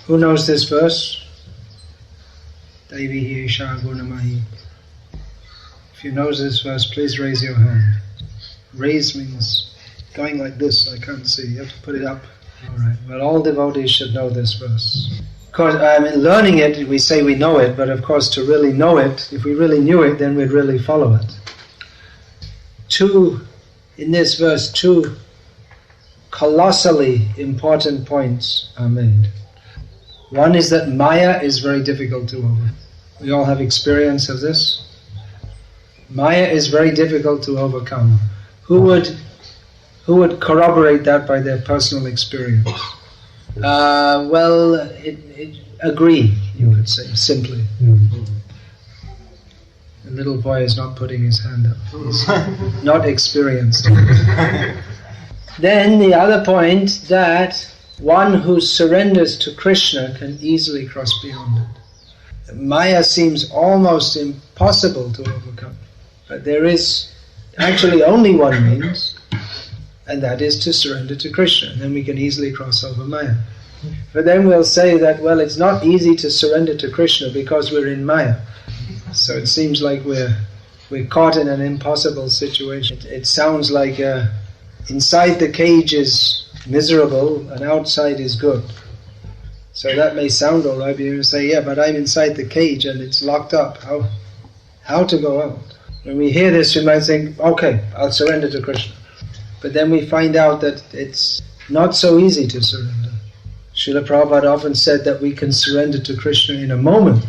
Who knows this verse? Devi Esha Gunamahi. If you know this verse, please raise your hand. Raise means going like this, I can't see, you have to put it up. Alright, well, all devotees should know this verse. Of course, learning it, we say we know it, but of course to really know it, if we really knew it, then we'd really follow it. In this verse, two colossally important points are made. One is that Maya is very difficult to overcome. We all have experience of this. Maya is very difficult to overcome. Who would corroborate that by their personal experience? Agree, you could say, simply. The little boy is not putting his hand up. He's not experienced. Then the other point, that one who surrenders to Krishna can easily cross beyond it. Maya seems almost impossible to overcome. But there is actually only one means, and that is to surrender to Krishna. And then we can easily cross over Maya. But then we'll say that, well, it's not easy to surrender to Krishna because we're in Maya. So it seems like we're caught in an impossible situation. It sounds like inside the cage is miserable and outside is good. So that may sound all right, but you say, yeah, but I'm inside the cage and it's locked up. How to go out? When we hear this, we might think, okay, I'll surrender to Krishna. But then we find out that it's not so easy to surrender. Srila Prabhupada often said that we can surrender to Krishna in a moment,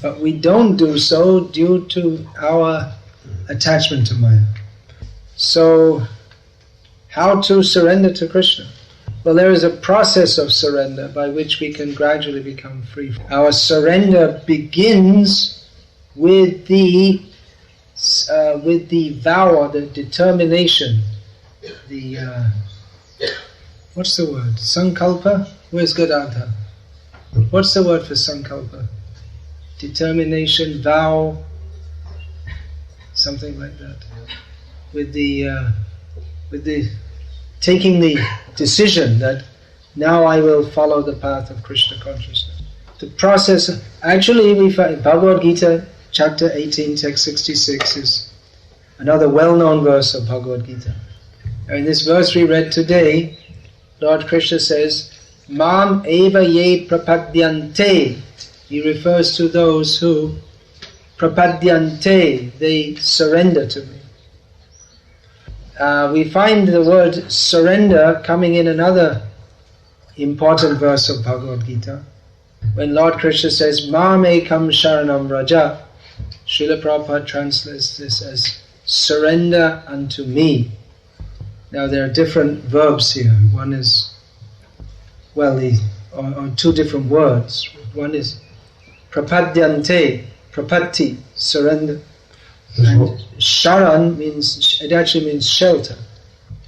but we don't do so due to our attachment to Maya. So, how to surrender to Krishna? Well, there is a process of surrender by which we can gradually become free. Our surrender begins with the vow or the determination, what's the word? Sankalpa? Where's Gadadhar? What's the word for sankalpa? Determination, vow, something like that. With the taking the decision that now I will follow the path of Krishna consciousness. The process, actually we find Bhagavad Gita, chapter 18, text 66 is another well-known verse of Bhagavad Gita. In this verse we read today, Lord Krishna says, Mam eva ye prapadyante. He refers to those who prapadyante, they surrender to me. We find the word surrender coming in another important verse of Bhagavad Gita. When Lord Krishna says, Mam ekam sharanam raja, Srila Prabhupada translates this as surrender unto me. Now there are different verbs here. One is, or two different words. One is prapadyante, prapatti, surrender. And sharan it actually means shelter.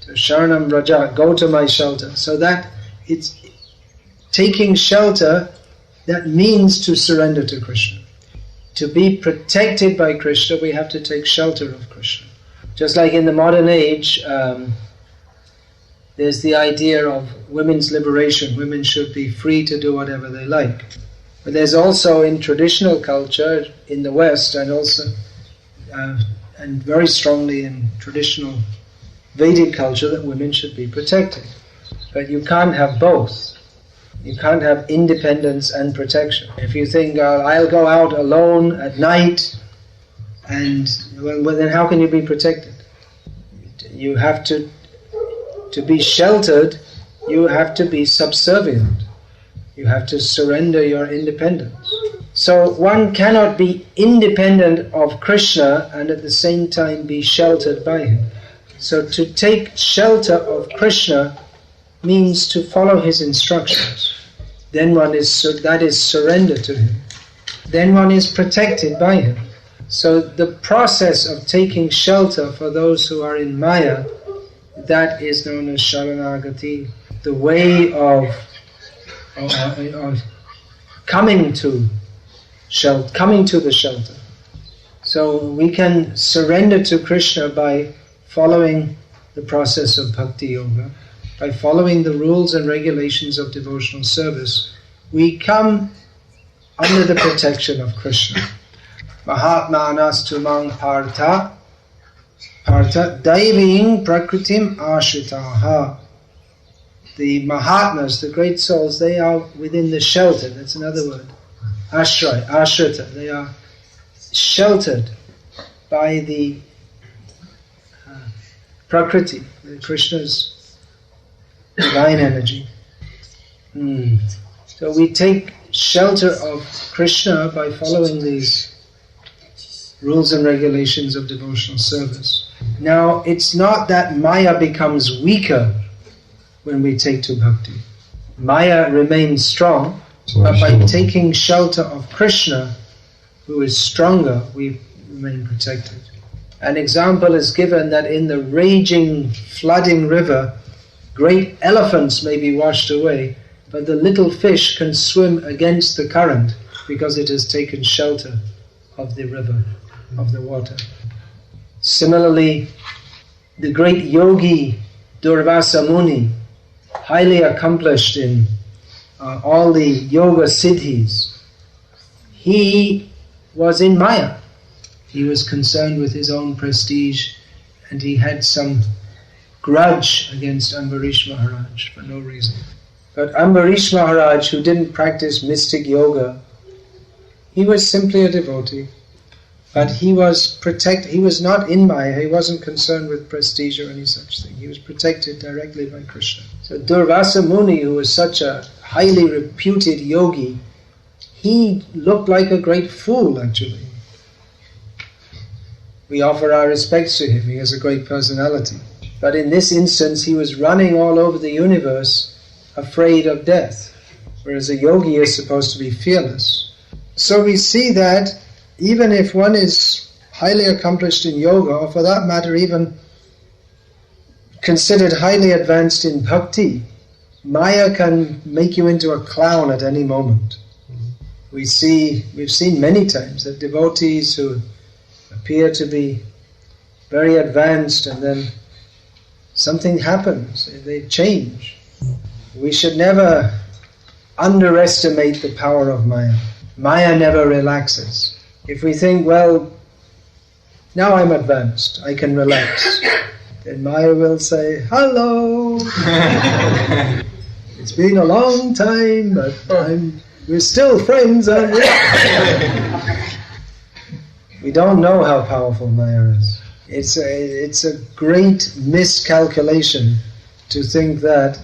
So sharanam raja, go to my shelter. So that it's taking shelter, that means to surrender to Krishna. To be protected by Krishna, we have to take shelter of Krishna. Just like in the modern age, there's the idea of women's liberation. Women should be free to do whatever they like. But there's also in traditional culture in the West, and also and very strongly in traditional Vedic culture, that women should be protected. But you can't have both. You can't have independence and protection. If you think, I'll go out alone at night, and well, then how can you be protected? You have to be sheltered, you have to be subservient. You have to surrender your independence. So one cannot be independent of Krishna and at the same time be sheltered by him. So to take shelter of Krishna means to follow his instructions. Then that is surrender to him. Then one is protected by him. So the process of taking shelter for those who are in Maya, that is known as Sharanagati, the way of coming to the shelter. So we can surrender to Krishna by following the process of Bhakti Yoga, by following the rules and regulations of devotional service, we come under the protection of Krishna. Mahatmanas tumang partha daiving prakritim ashritaha. The Mahatmas, the great souls, they are within the shelter. That's another word. Ashrita. They are sheltered by the Prakriti, Krishna's divine energy. So we take shelter of Krishna by following these rules and regulations of devotional service. Now, it's not that Maya becomes weaker when we take to bhakti. Maya remains strong, but by taking shelter of Krishna, who is stronger, we remain protected. An example is given that in the raging, flooding river, great elephants may be washed away, but the little fish can swim against the current because it has taken shelter of the river, of the water. Similarly, the great yogi Durvasa Muni, highly accomplished in all the yoga siddhis, he was in Maya. He was concerned with his own prestige, and he had some grudge against Ambarish Maharaj for no reason. But Ambarish Maharaj, who didn't practice mystic yoga, he was simply a devotee. But he was protected. He was not in Maya. He wasn't concerned with prestige or any such thing. He was protected directly by Krishna. So Durvasa Muni, who was such a highly reputed yogi, he looked like a great fool, actually. We offer our respects to him. He has a great personality. But in this instance, he was running all over the universe, afraid of death, whereas a yogi is supposed to be fearless. So we see that even if one is highly accomplished in yoga, or for that matter even considered highly advanced in bhakti, Maya can make you into a clown at any moment. We've seen many times that devotees who appear to be very advanced and then something happens, they change. We should never underestimate the power of Maya. Maya never relaxes. If we think, well, now I'm advanced, I can relax, then Maya will say, hello, it's been a long time, but we're still friends, aren't we? We don't know how powerful Maya is. It's a great miscalculation to think that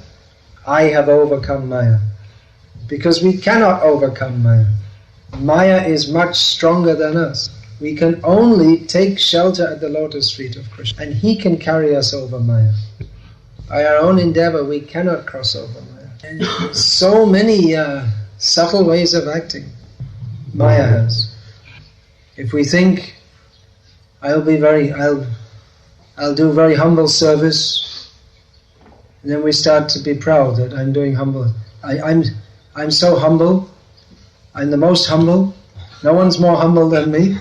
I have overcome Maya, because we cannot overcome Maya. Maya is much stronger than us. We can only take shelter at the lotus feet of Krishna, and he can carry us over Maya. By our own endeavor, we cannot cross over Maya. And so many subtle ways of acting Maya has. If we think, I'll do very humble service, and then we start to be proud that I'm doing humble. I'm so humble. I'm the most humble. No one's more humble than me.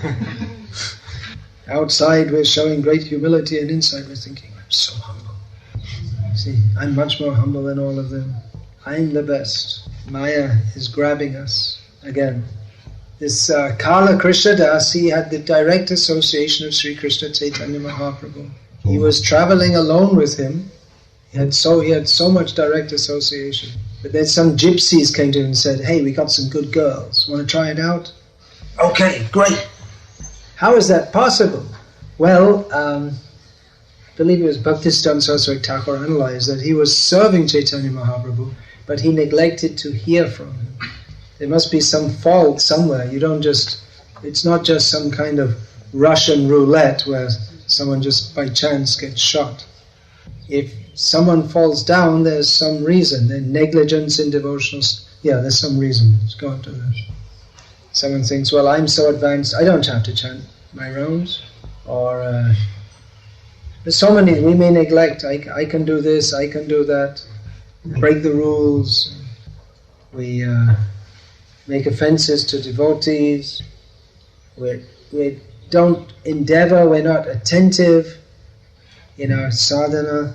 Outside we're showing great humility, and inside we're thinking, I'm so humble. See, I'm much more humble than all of them. I'm the best. Maya is grabbing us again. This Kala Krishna Das, he had the direct association of Sri Krishna Chaitanya Mahaprabhu. He was traveling alone with him. He had so much direct association. But then some gypsies came to him and said, hey, we got some good girls. Want to try it out? Okay, great. How is that possible? Well, I believe it was Bhaktisiddhanta Saraswati Thakur analyzed that he was serving Chaitanya Mahaprabhu, but he neglected to hear from him. There must be some fault somewhere. It's not just some kind of Russian roulette where someone just by chance gets shot. If someone falls down, there's some reason. There's negligence in devotionals. Yeah, there's some reason. Let's go on to that. Someone thinks, well, I'm so advanced, I don't have to chant my rounds. Or there's so many we may neglect. I can do this, I can do that. Break the rules. We make offenses to devotees. We don't endeavor, we're not attentive in our sadhana.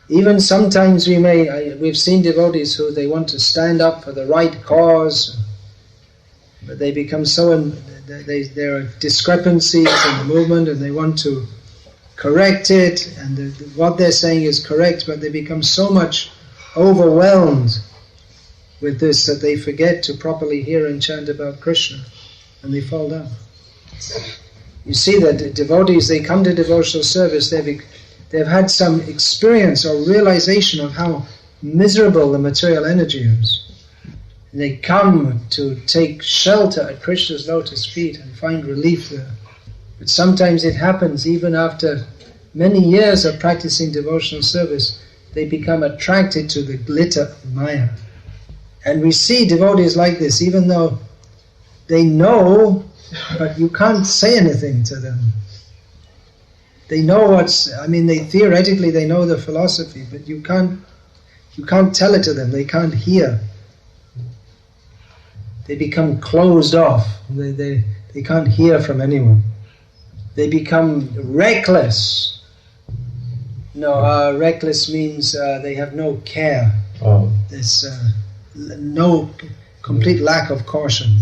Even sometimes we've seen devotees who they want to stand up for the right cause, but they become there are discrepancies in the movement and they want to correct it, and what they're saying is correct, but they become so much overwhelmed with this that they forget to properly hear and chant about Krishna, and they fall down. You see that devotees, they come to devotional service, they've had some experience or realization of how miserable the material energy is. And they come to take shelter at Krishna's lotus feet and find relief there. But sometimes it happens even after many years of practicing devotional service, they become attracted to the glitter of Maya. And we see devotees like this, even though they know, but you can't say anything to them. They know theoretically they know the philosophy, but you can't tell it to them, they can't hear. They become closed off, they can't hear from anyone. They become reckless. Reckless means they have no care. There's no complete lack of caution.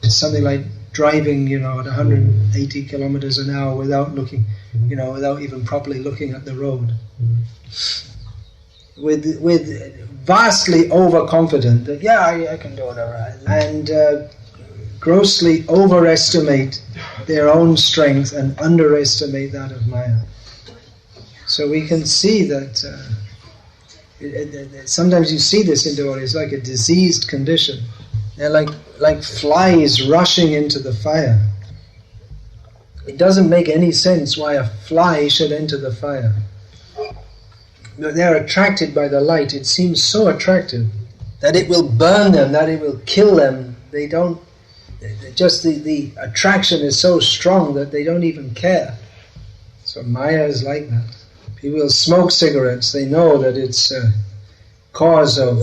It's something like driving, at 180 kilometers an hour without looking, without even properly looking at the road. With vastly overconfident that I can do whatever, and grossly overestimate their own strength and underestimate that of Maya. So we can see that sometimes you see this in devotees like a diseased condition. They're like flies rushing into the fire. It doesn't make any sense why a fly should enter the fire. They're attracted by the light. It seems so attractive that it will burn them, that it will kill them. They don't, just the attraction is so strong that they don't even care. So Maya is like that. People smoke cigarettes, they know that it's a cause of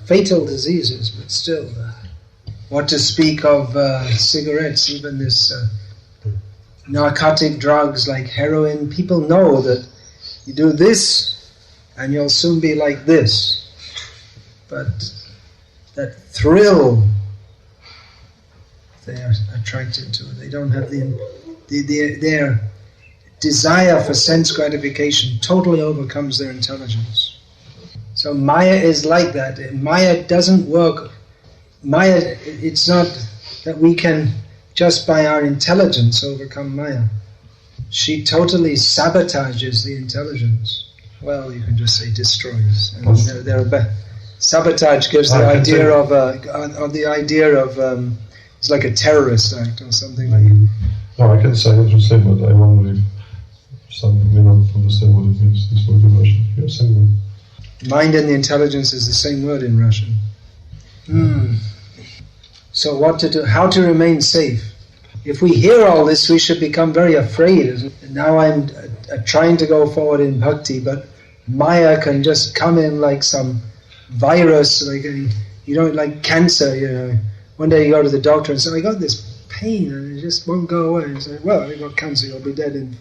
fatal diseases, but still, what to speak of cigarettes, even this narcotic drugs like heroin. People know that you do this and you'll soon be like this. But that thrill, they are attracted to. They don't have their desire for sense gratification totally overcomes their intelligence. So Maya is like that. Maya doesn't work. Maya, it's not that we can just by our intelligence overcome Maya. She totally sabotages the intelligence. Well, you can just say destroys. And sabotage gives the idea of it's like a terrorist act or something like. No, I can say it the same word. I wonder if some may not understand what it means. This word in Russian. Yeah, same word. Mind and the intelligence is the same word in Russian. So what to do? How to remain safe? If we hear all this, we should become very afraid. Now I'm trying to go forward in bhakti, but Maya can just come in like some virus, like cancer. One day you go to the doctor and say, I got this pain and it just won't go away. And say, well, you got cancer, you'll be dead in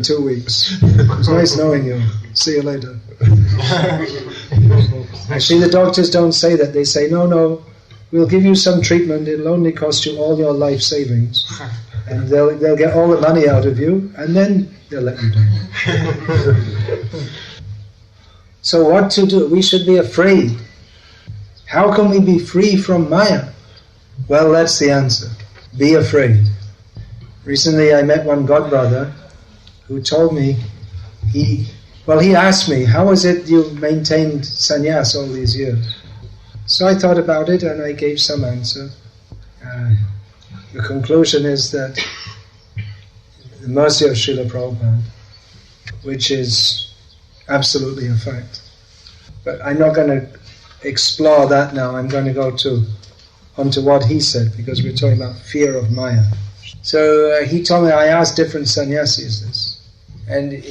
2 weeks. It's nice knowing you. See you later. Actually, the doctors don't say that. They say, no, we'll give you some treatment, it'll only cost you all your life savings. And they'll get all the money out of you, and then they'll let you die. So what to do? We should be afraid. How can we be free from Maya? Well, that's the answer. Be afraid. Recently I met one godbrother who told me, he asked me, how is it you maintained sannyas all these years? So I thought about it and I gave some answer. The conclusion is that the mercy of Srila Prabhupada, which is absolutely a fact. But I'm not going to explore that now. I'm going to go onto what he said, because we're talking about fear of Maya. So he told me, I asked different sannyasis this, and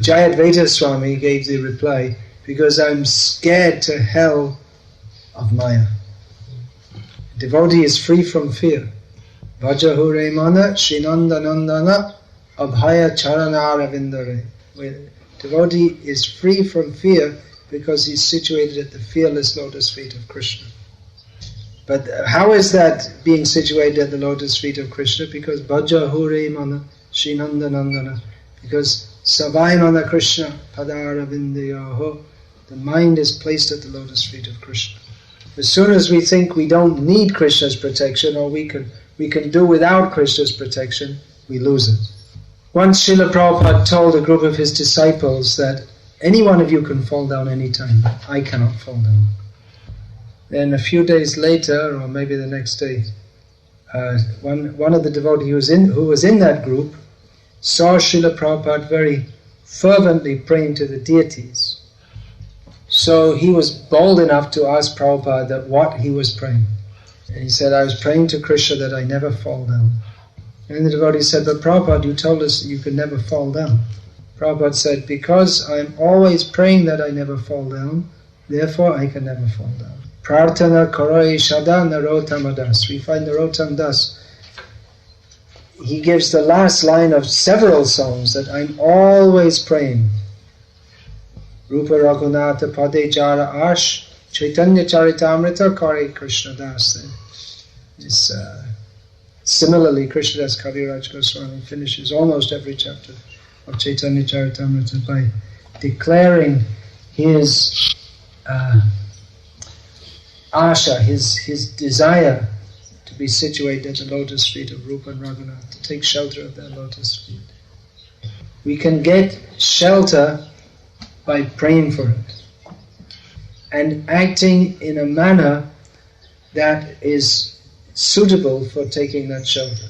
Jayadvaita Swami gave the reply, because I'm scared to hell of Maya. Devotee is free from fear. Vajahure mana shinandanandana abhaya charanara vindare. Devotee is free from fear because he's situated at the fearless lotus feet of Krishna. But how is that being situated at the lotus feet of Krishna? Because Bhaja Hure Mana Srinanda Nandana. Because Savai Mana Krishna Padara Vindayaho. The mind is placed at the lotus feet of Krishna. As soon as we think we don't need Krishna's protection, or we can do without Krishna's protection, we lose it. Once Srila Prabhupada told a group of his disciples that any one of you can fall down any time, but I cannot fall down. Then a few days later, or maybe the next day, one of the devotees who was in that group saw Srila Prabhupada very fervently praying to the deities. So he was bold enough to ask Prabhupada that what he was praying. And he said, I was praying to Krishna that I never fall down. And the devotee said, but Prabhupada, you told us you could never fall down. Prabhupada said, because I'm always praying that I never fall down, therefore I can never fall down. Prarthana karoi shada narotam das. We find Narotam Das. He gives the last line of several songs that I'm always praying. Rupa Raghunatha Pade Jara Ash Chaitanya Charitamrita Kare Krishna Das. Similarly, Krishnadas Kaviraj Goswami finishes almost every chapter of Chaitanya Charitamrita by declaring his asha, his desire to be situated at the lotus feet of Rupa and Raghunath, to take shelter of their lotus feet. We can get shelter by praying for it and acting in a manner that is suitable for taking that shelter.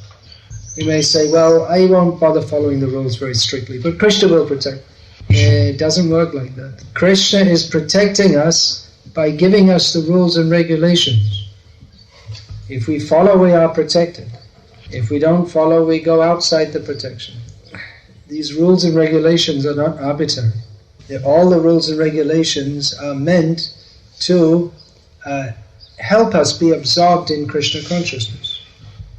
You may say, well, I won't bother following the rules very strictly, but Krishna will protect. It doesn't work like that. Krishna is protecting us by giving us the rules and regulations. If we follow, we are protected. If we don't follow, we go outside the protection. These rules and regulations are not arbitrary. All the rules and regulations are meant to help us be absorbed in Krishna consciousness.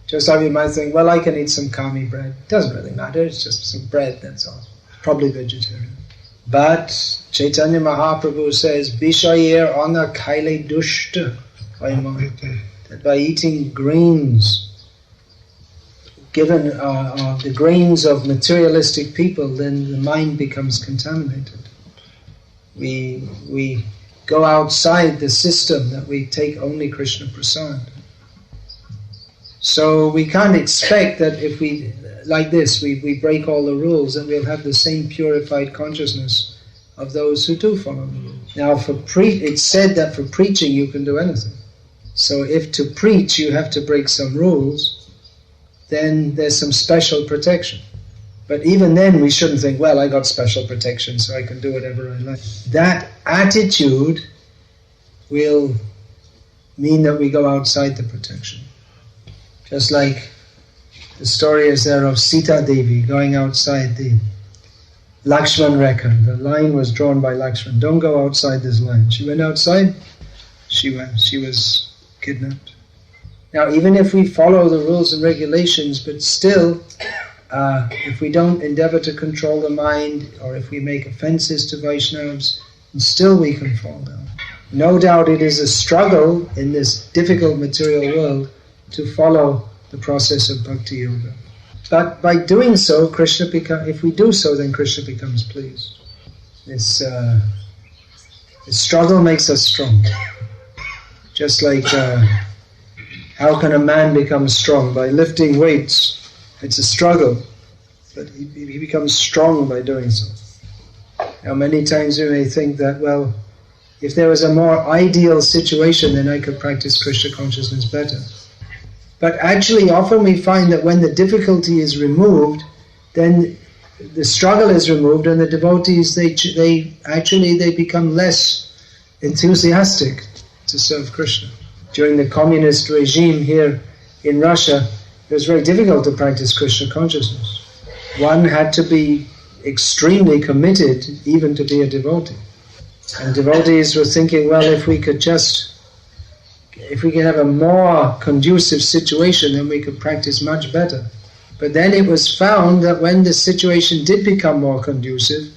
Just like you might think, well, I can eat some kami bread. It doesn't really matter, it's just some bread, that's all. Probably vegetarian. But Chaitanya Mahaprabhu says, Bishayir ana kaile dushta, that by eating grains, given the grains of materialistic people, then the mind becomes contaminated. We go outside the system that we take only Krishna Prasad. So we can't expect that if we, like this, we break all the rules and we'll have the same purified consciousness of those who do follow the rules. Now it's said that for preaching you can do anything. So if to preach you have to break some rules, then there's some special protection. But even then we shouldn't think, well, I got special protection so I can do whatever I like. That attitude will mean that we go outside the protection. Just like the story is there of Sita Devi going outside the Lakshman Rekha. The line was drawn by Lakshman. Don't go outside this line. She went outside, she was kidnapped. Now, even if we follow the rules and regulations, but still, if we don't endeavor to control the mind, or if we make offenses to Vaishnavas, still we can fall down. No doubt it is a struggle in this difficult material world to follow the process of bhakti yoga. But by doing so, if we do so, then Krishna becomes pleased. This struggle makes us strong. Just like, how can a man become strong? By lifting weights. It's a struggle, but he becomes strong by doing so. Now, many times we may think that, well, if there was a more ideal situation, then I could practice Krishna consciousnly better. But actually, often we find that when the difficulty is removed, then the struggle is removed, and the devotees they become less enthusiastic to serve Krishna. During the communist regime here in Russia, it was very difficult to practice Krishna consciousness. One had to be extremely committed even to be a devotee. And devotees were thinking, well, if we could have a more conducive situation, then we could practice much better. But then it was found that when the situation did become more conducive,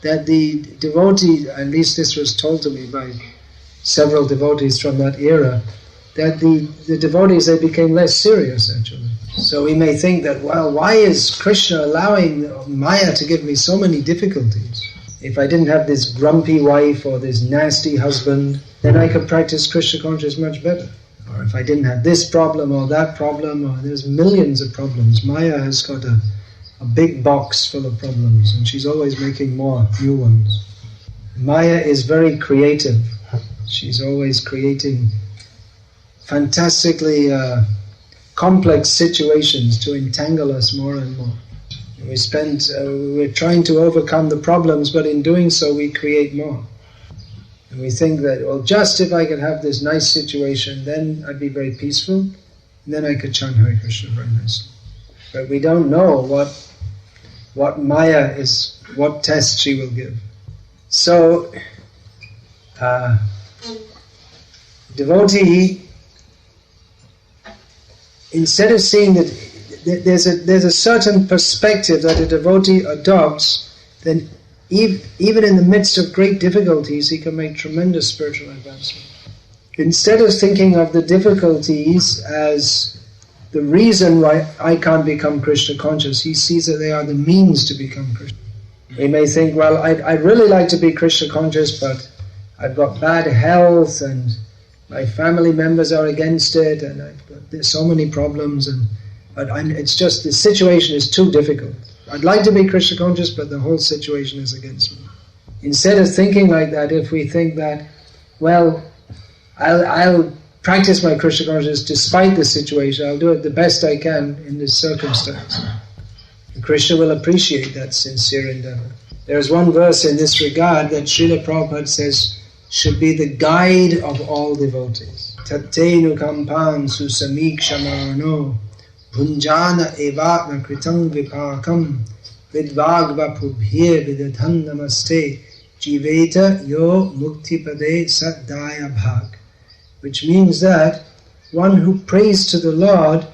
that the devotee, at least this was told to me by several devotees from that era, that the devotees, they became less serious actually. So we may think that, well, why is Krishna allowing Maya to give me so many difficulties? If I didn't have this grumpy wife or this nasty husband, then I could practice Krishna consciousness much better. Or if I didn't have this problem or that problem, or there's millions of problems. Maya has got a big box full of problems, and she's always making more new ones. Maya is very creative. She's always creating fantastically complex situations to entangle us more and more. We're trying to overcome the problems, but in doing so we create more. And we think that, well, just if I could have this nice situation, then I'd be very peaceful, and then I could chant Hare Krishna very nicely. But we don't know what Maya is, what test she will give. So, devotee, instead of seeing that there's a certain perspective that a devotee adopts, then even in the midst of great difficulties, he can make tremendous spiritual advancement. Instead of thinking of the difficulties as the reason why I can't become Krishna conscious, he sees that they are the means to become Krishna. He may think, well, I'd really like to be Krishna conscious, but I've got bad health and my family members are against it, and there's so many problems, but it's just the situation is too difficult. I'd like to be Krishna conscious, but the whole situation is against me. Instead of thinking like that, if we think that, well, I'll practice my Krishna consciousness despite the situation, I'll do it the best I can in this circumstance. And Krishna will appreciate that sincere endeavor. There is one verse in this regard that Srila Prabhupada says should be the guide of all devotees. Tattenu kampan susamikshamarano Bhunjana evatna kritang vipakam vidvagva pubhye vidathan namaste jiveta yo muktipade saddaya bhag. Which means that one who prays to the Lord,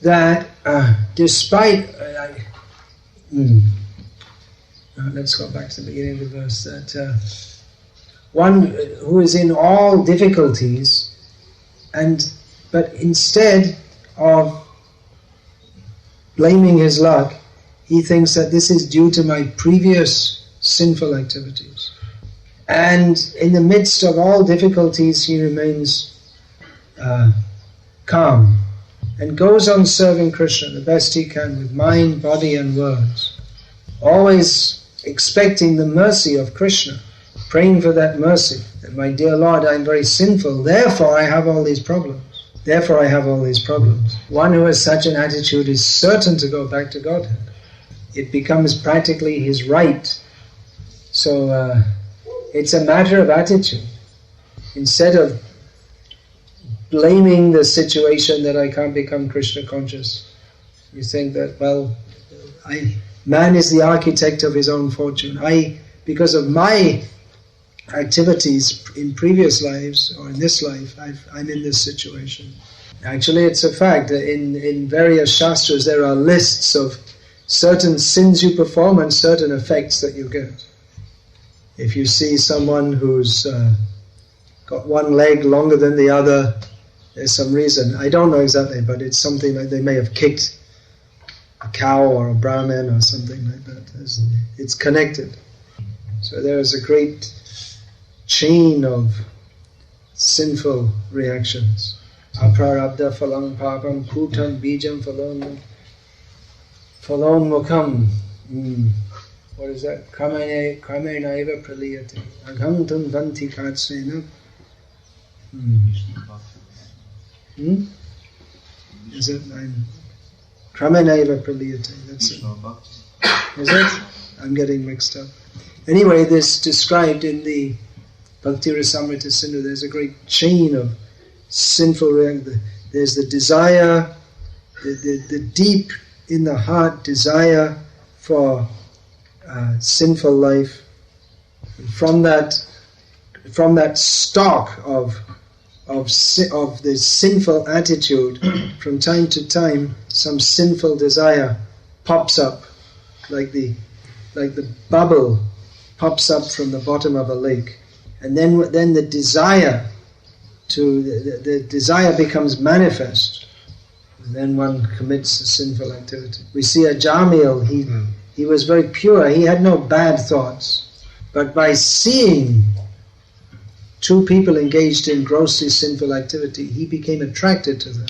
that despite... let's go back to the beginning of the verse. That one who is in all difficulties, but instead of blaming his luck, he thinks that this is due to my previous sinful activities. And in the midst of all difficulties, he remains calm and goes on serving Krishna the best he can with mind, body and words, always expecting the mercy of Krishna, praying for that mercy, that my dear Lord, I'm very sinful, therefore I have all these problems. One who has such an attitude is certain to go back to Godhead. It becomes practically his right. So it's a matter of attitude. Instead of blaming the situation that I can't become Krishna conscious, you think that, well, man is the architect of his own fortune. Because of my activities in previous lives or in this life, I'm in this situation. Actually, it's a fact that in various shastras there are lists of certain sins you perform and certain effects that you get. If you see someone who's got one leg longer than the other, there's some reason. I don't know exactly, but it's something like they may have kicked a cow or a Brahmin or something like that. It's connected. So there is a great chain of sinful reactions. Aprarabdha phalam papam kutam bijam phalon mukham. What is that? Kramena eva praliyate. Aghantam vanti katsena. Is it? Kramena eva praliyate. That's it. Is it? I'm getting mixed up. Anyway, this described in the Bhakti Rasamrita Sindhu. There's a great chain of sinful reactions. There's the desire, the deep in the heart desire for sinful life. And from that stock of the sinful attitude, from time to time, some sinful desire pops up, like the bubble pops up from the bottom of a lake. And then the desire the desire becomes manifest. And then one commits a sinful activity. We see a Jamil, he was very pure, he had no bad thoughts. But by seeing two people engaged in grossly sinful activity, he became attracted to them.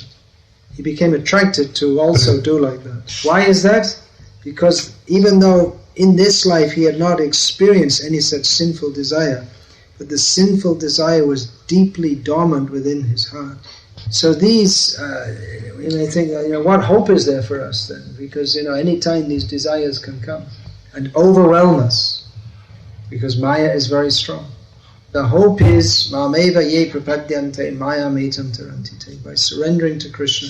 He became attracted to also do like that. Why is that? Because even though in this life he had not experienced any such sinful desire, but the sinful desire was deeply dormant within his heart. So these, I think, what hope is there for us then? Because, any time these desires can come and overwhelm us, because Maya is very strong. The hope is, Mameva ye prapadyante Maya metam tarantite. By surrendering to Krishna,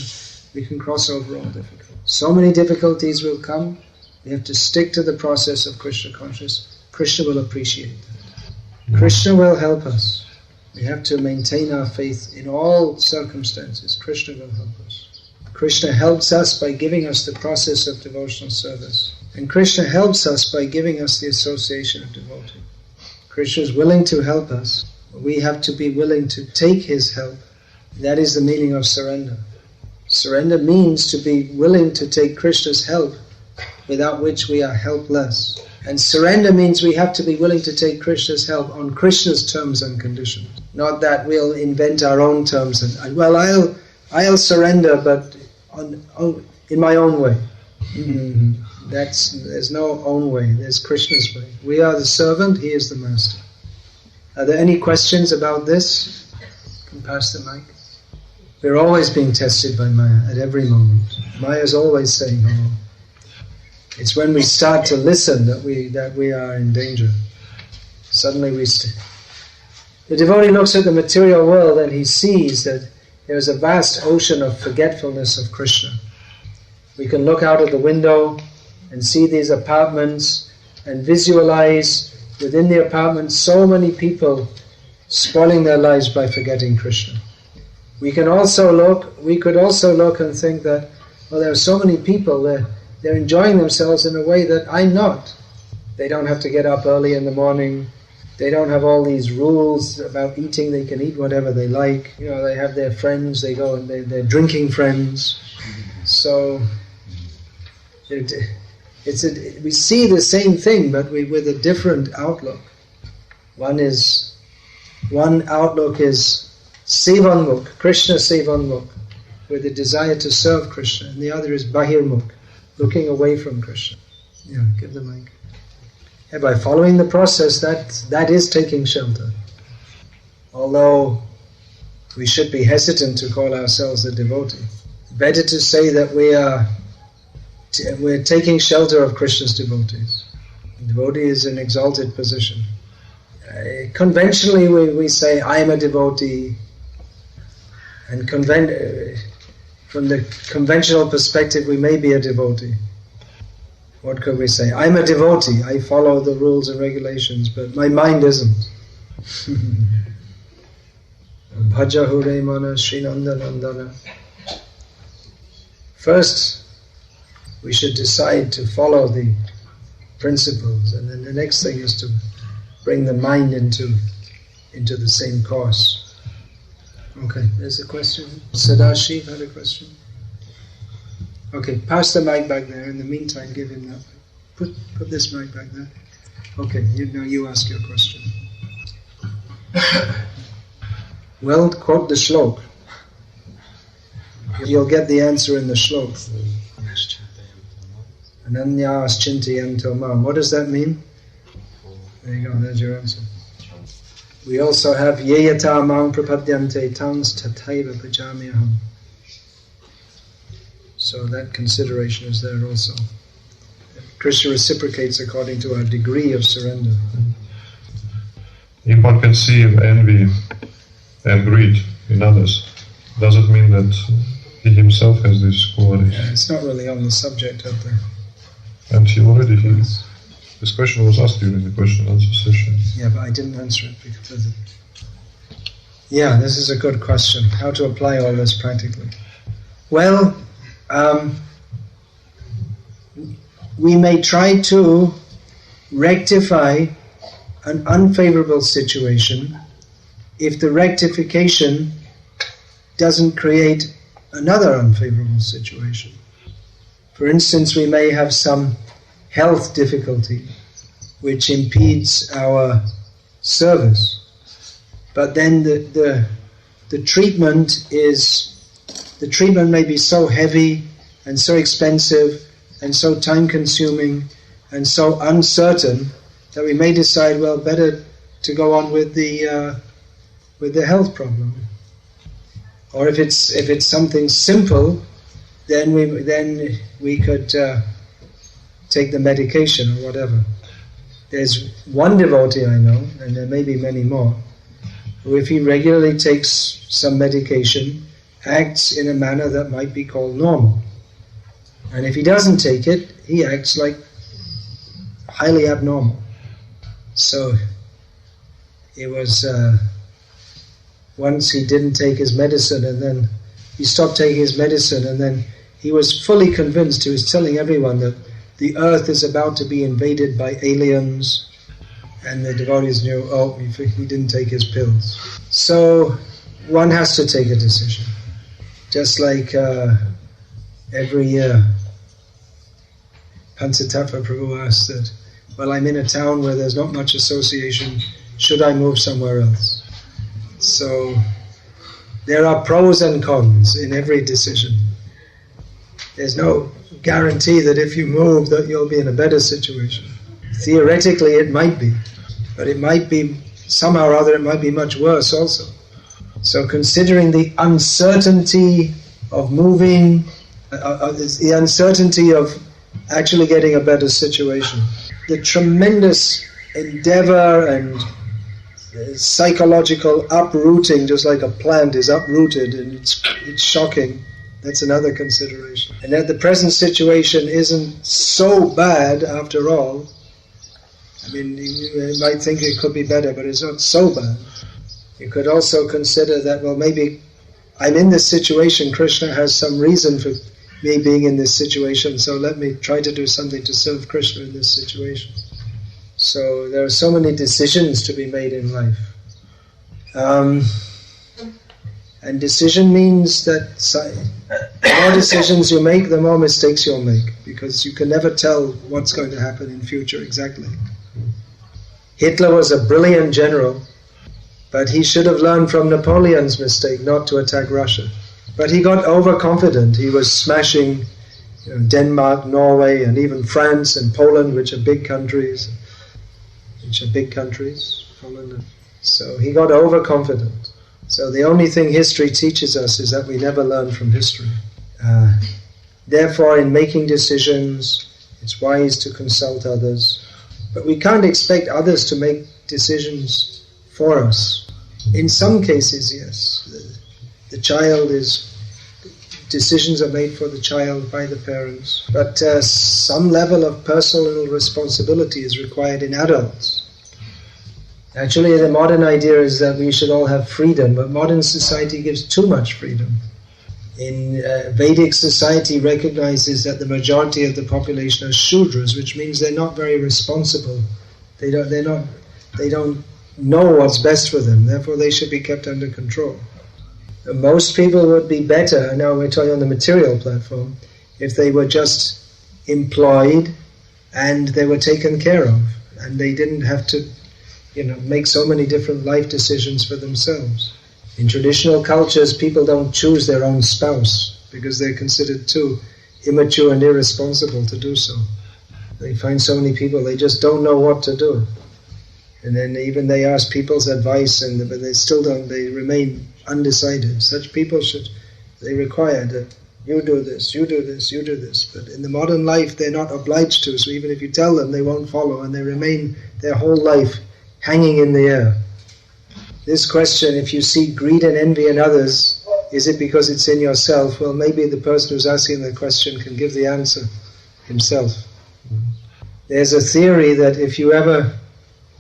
we can cross over all difficulties. So many difficulties will come. We have to stick to the process of Krishna consciousness. Krishna will appreciate that. Krishna will help us. We have to maintain our faith in all circumstances. Krishna will help us. Krishna helps us by giving us the process of devotional service. And Krishna helps us by giving us the association of devotee. Krishna is willing to help us. We have to be willing to take his help. That is the meaning of surrender. Surrender means to be willing to take Krishna's help, without which we are helpless. And surrender means we have to be willing to take Krishna's help on Krishna's terms and conditions. Not that we'll invent our own terms and I'll surrender, but in my own way. There's no own way. There's Krishna's way. We are the servant. He is the master. Are there any questions about this? You can pass the mic. We're always being tested by Maya at every moment. Maya is always saying hello. It's when we start to listen that we are in danger. Suddenly the devotee looks at the material world and he sees that there is a vast ocean of forgetfulness of Krishna. We can look out of the window and see these apartments and visualize within the apartments so many people spoiling their lives by forgetting Krishna. We could also look and think that, there are so many people they're enjoying themselves in a way that I'm not. They don't have to get up early in the morning. They don't have all these rules about eating. They can eat whatever they like. They have their friends. They go and they're drinking friends. So we see the same thing, but with a different outlook. One outlook is Sevanmukh, Krishna Sevanmukh, with the desire to serve Krishna, and the other is Bahirmukh, looking away from Krishna. Give the mic. By following the process, that is taking shelter. Although we should be hesitant to call ourselves a devotee. Better to say that we're taking shelter of Krishna's devotees. The devotee is an exalted position. Conventionally we say, I am a devotee. And from the conventional perspective, we may be a devotee. What could we say? I'm a devotee. I follow the rules and regulations, but my mind isn't. Bhaja Hure Mana Srinanda Nandana. First, we should decide to follow the principles, and then the next thing is to bring the mind into the same course. Okay, there's a question. Sadashiv had a question. Okay, pass the mic back there. In the meantime, give him that. Put this mic back there. Okay, you ask your question. Well, quote the shlok. You'll get the answer in the shlok. Ananyas chintayanto mam. What does that mean? There you go, there's your answer. We also have yeyata mam prapadyante tans tataiva pajamyaham. So that consideration is there also. Krishna reciprocates according to our degree of surrender. If one can see envy and greed in others, does it mean that he himself has these qualities? Yeah, it's not really on the subject out there. And this question was asked during the question and answer session. Yeah, but I didn't answer it because this is a good question. How to apply all this practically? Well, we may try to rectify an unfavorable situation if the rectification doesn't create another unfavorable situation. For instance, we may have some health difficulty which impedes our service, but then the treatment may be so heavy and so expensive and so time-consuming and so uncertain that we may decide, well, better to go on with the health problem. Or if it's something simple, then we could take the medication or whatever. There's one devotee I know, and there may be many more, who if he regularly takes some medication, acts in a manner that might be called normal. And if he doesn't take it, he acts like highly abnormal. So it was once he didn't take his medicine, and then he stopped taking his medicine, and then he was fully convinced, he was telling everyone that the earth is about to be invaded by aliens, and the devotees knew, oh, he didn't take his pills. So one has to take a decision. Just like every year, Panchatattva Prabhu asked that, well, I'm in a town where there's not much association, should I move somewhere else? So there are pros and cons in every decision. There's no guarantee that if you move that you'll be in a better situation. Theoretically it might be, but it might be somehow or other it might be much worse also. So considering the uncertainty of moving, the uncertainty of actually getting a better situation, the tremendous endeavor and psychological uprooting, just like a plant is uprooted, and it's shocking. That's another consideration. And that the present situation isn't so bad after all. I mean, you might think it could be better, but it's not so bad. You could also consider that, well, maybe I'm in this situation, Krishna has some reason for me being in this situation, so let me try to do something to serve Krishna in this situation. So there are so many decisions to be made in life. And decision means that the more decisions you make, the more mistakes you'll make, because you can never tell what's going to happen in future exactly. Hitler was a brilliant general, but he should have learned from Napoleon's mistake not to attack Russia. But he got overconfident. He was smashing Denmark, Norway, and even France and Poland, which are big countries. Poland. So he got overconfident. So the only thing history teaches us is that we never learn from history. Therefore, in making decisions, it's wise to consult others. But we can't expect others to make decisions for us. In some cases, yes. Decisions are made for the child by the parents. But some level of personal responsibility is required in adults. Actually, the modern idea is that we should all have freedom, but modern society gives too much freedom. In Vedic society recognizes that the majority of the population are Shudras, which means they're not very responsible. They don't know what's best for them, therefore they should be kept under control. And most people would be better, now we're talking on the material platform, if they were just employed and they were taken care of, and they didn't have to make so many different life decisions for themselves. In traditional cultures, people don't choose their own spouse because they're considered too immature and irresponsible to do so. They find so many people, they just don't know what to do. And then even they ask people's advice, but they still don't, they remain undecided. Such people they require that you do this, you do this, you do this. But in the modern life, they're not obliged to, so even if you tell them, they won't follow, and they remain their whole life hanging in the air. This question, if you see greed and envy in others, is it because it's in yourself? Well, maybe the person who's asking the question can give the answer himself. There's a theory that if you ever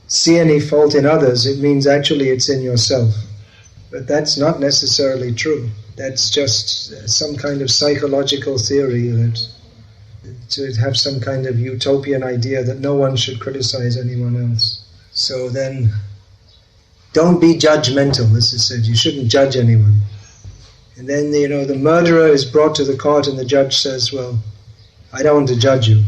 see any fault in others, it means actually it's in yourself. But that's not necessarily true. That's just some kind of psychological theory that to have some kind of utopian idea that no one should criticize anyone else. So then, don't be judgmental, this is said. You shouldn't judge anyone. And then, the murderer is brought to the court and the judge says, well, I don't want to judge you.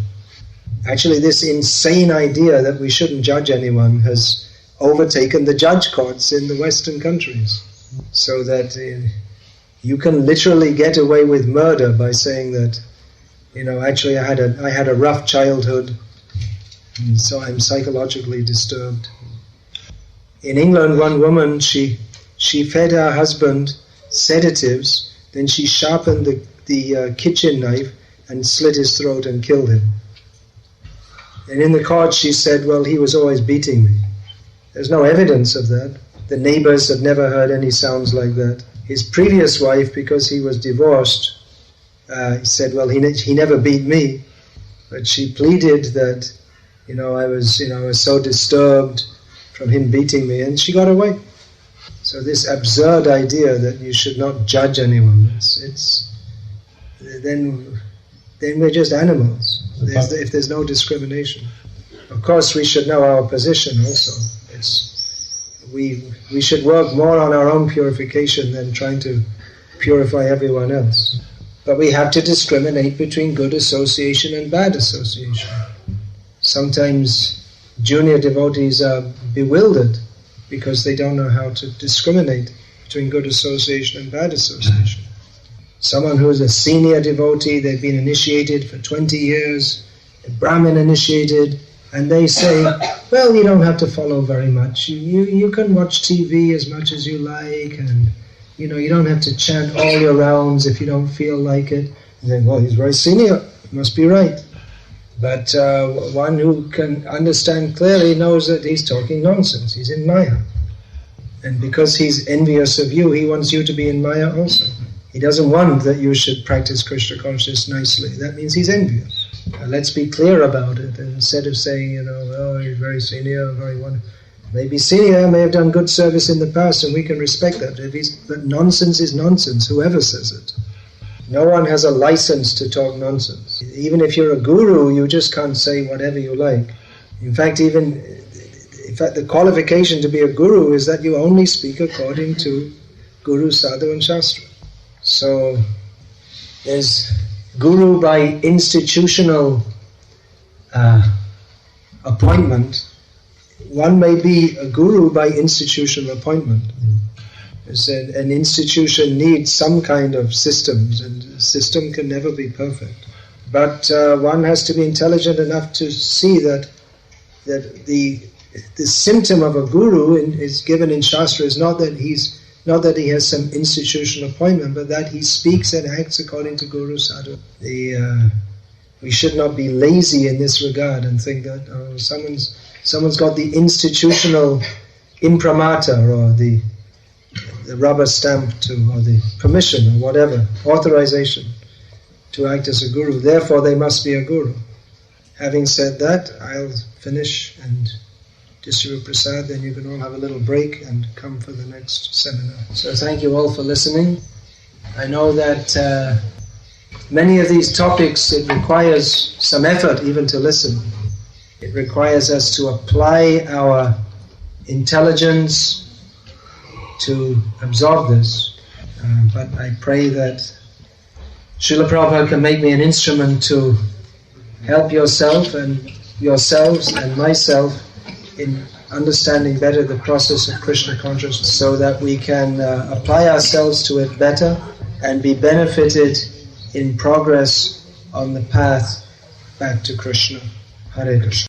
Actually, this insane idea that we shouldn't judge anyone has overtaken the judge courts in the Western countries. So that you can literally get away with murder by saying that, actually I had a rough childhood, and so I'm psychologically disturbed. In England, one woman, she fed her husband sedatives, then she sharpened the kitchen knife and slit his throat and killed him. And in the court she said, well, he was always beating me. There's no evidence of that. The neighbors had never heard any sounds like that. His previous wife, because he was divorced, he said, well, he never beat me. But she pleaded that, I was so disturbed from him beating me, and she got away. So this absurd idea that you should not judge anyone, then we're just animals. If there's no discrimination. Of course, we should know our position also. We should work more on our own purification than trying to purify everyone else. But we have to discriminate between good association and bad association. Sometimes junior devotees are bewildered because they don't know how to discriminate between good association and bad association. Someone who's a senior devotee, they've been initiated for 20 years, a Brahmin initiated, and they say, well, you don't have to follow very much. You can watch TV as much as you like, and you don't have to chant all your rounds if you don't feel like it. And then, well, he's very senior, he must be right. But one who can understand clearly knows that he's talking nonsense, he's in Maya. And because he's envious of you, he wants you to be in Maya also. He doesn't want that you should practice Krishna consciousness nicely. That means he's envious. Let's be clear about it. And instead of saying, oh, he's very senior, very wonderful. Maybe senior, may have done good service in the past, and we can respect that. But nonsense is nonsense, whoever says it. No one has a license to talk nonsense. Even if you're a guru, you just can't say whatever you like. In fact, the qualification to be a guru is that you only speak according to Guru, Sadhu and Shastra. So, there's guru by institutional appointment. One may be a guru by institutional appointment. An institution needs some kind of systems, and a system can never be perfect. But one has to be intelligent enough to see that the symptom of a guru is given in Shastra is not that he has some institutional appointment, but that he speaks and acts according to Guru Sadhu. We should not be lazy in this regard and think that someone's got the institutional imprimatur or the rubber stamp or the permission or whatever, authorization to act as a guru. Therefore, they must be a guru. Having said that, I'll finish and distribute prasad, then you can all have a little break and come for the next seminar. So thank you all for listening. I know that many of these topics, it requires some effort even to listen. It requires us to apply our intelligence to absorb this. But I pray that Srila Prabhupada can make me an instrument to help yourself and yourselves and myself in understanding better the process of Krishna consciousness, so that we can apply ourselves to it better and be benefited in progress on the path back to Krishna. Hare Krishna.